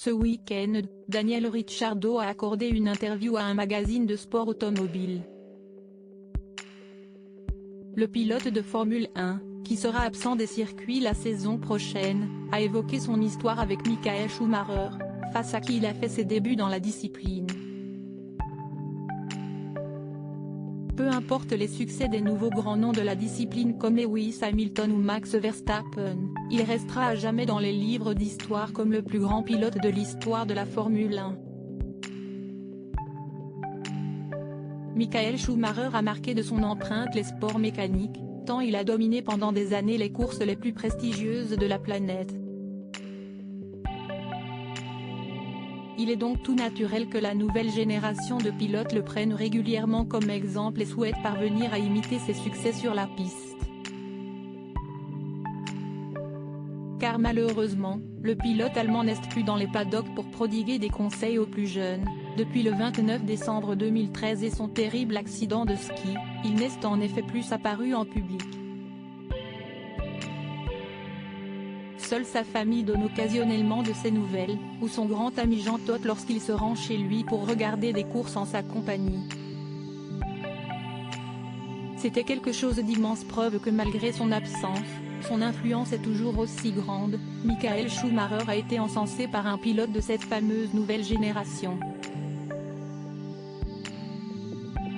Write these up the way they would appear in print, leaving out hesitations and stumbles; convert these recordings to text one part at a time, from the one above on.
Ce week-end, Daniel Ricciardo a accordé une interview à un magazine de sport automobile. Le pilote de Formule 1, qui sera absent des circuits la saison prochaine, a évoqué son histoire avec Michael Schumacher, face à qui il a fait ses débuts dans la discipline. Peu importe les succès des nouveaux grands noms de la discipline comme Lewis Hamilton ou Max Verstappen, il restera à jamais dans les livres d'histoire comme le plus grand pilote de l'histoire de la Formule 1. Michael Schumacher a marqué de son empreinte les sports mécaniques, tant il a dominé pendant des années les courses les plus prestigieuses de la planète. Il est donc tout naturel que la nouvelle génération de pilotes le prenne régulièrement comme exemple et souhaite parvenir à imiter ses succès sur la piste. Car malheureusement, le pilote allemand n'est plus dans les paddocks pour prodiguer des conseils aux plus jeunes. Depuis le 29 décembre 2013 et son terrible accident de ski, il n'est en effet plus apparu en public. Seule sa famille donne occasionnellement de ses nouvelles, ou son grand ami Jean Todt lorsqu'il se rend chez lui pour regarder des courses en sa compagnie. C'était quelque chose d'immense, preuve que malgré son absence, son influence est toujours aussi grande. Michael Schumacher a été encensé par un pilote de cette fameuse nouvelle génération.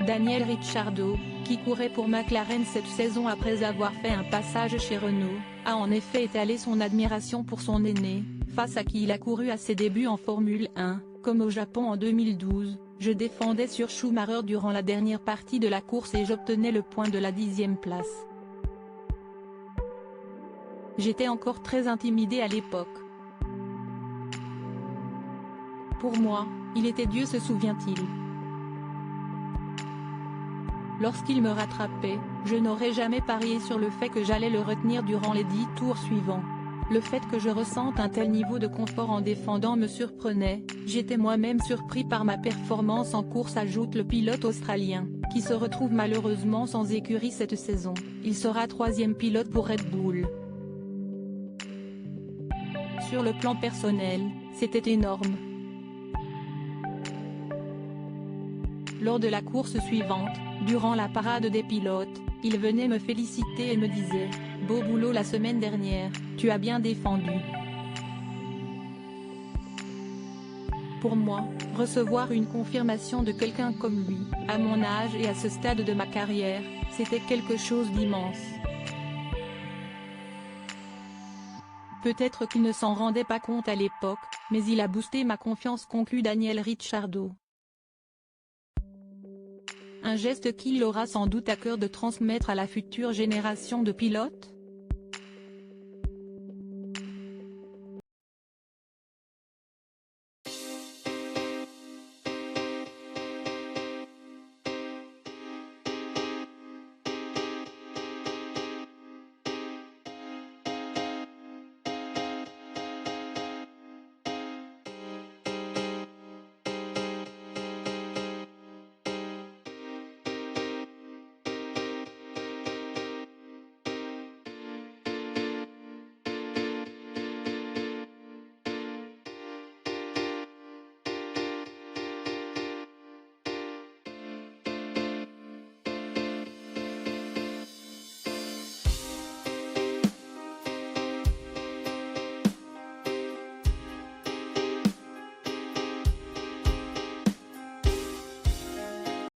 Daniel Ricciardo, qui courait pour McLaren cette saison après avoir fait un passage chez Renault, a en effet étalé son admiration pour son aîné, face à qui il a couru à ses débuts en Formule 1, comme au Japon en 2012. Je défendais sur Schumacher durant la dernière partie de la course et j'obtenais le point de la 10e place. J'étais encore très intimidé à l'époque. Pour moi, il était Dieu, se souvient-il. Lorsqu'il me rattrapait, je n'aurais jamais parié sur le fait que j'allais le retenir durant les 10 tours suivants. Le fait que je ressente un tel niveau de confort en défendant me surprenait, j'étais moi-même surpris par ma performance en course, ajoute le pilote australien, qui se retrouve malheureusement sans écurie cette saison. Il sera 3e pilote pour Red Bull. Sur le plan personnel, c'était énorme. Lors de la course suivante, durant la parade des pilotes, il venait me féliciter et me disait « Beau boulot la semaine dernière, tu as bien défendu ». Pour moi, recevoir une confirmation de quelqu'un comme lui, à mon âge et à ce stade de ma carrière, c'était quelque chose d'immense. Peut-être qu'il ne s'en rendait pas compte à l'époque, mais il a boosté ma confiance, conclut Daniel Ricciardo. Un geste qu'il aura sans doute à cœur de transmettre à la future génération de pilotes.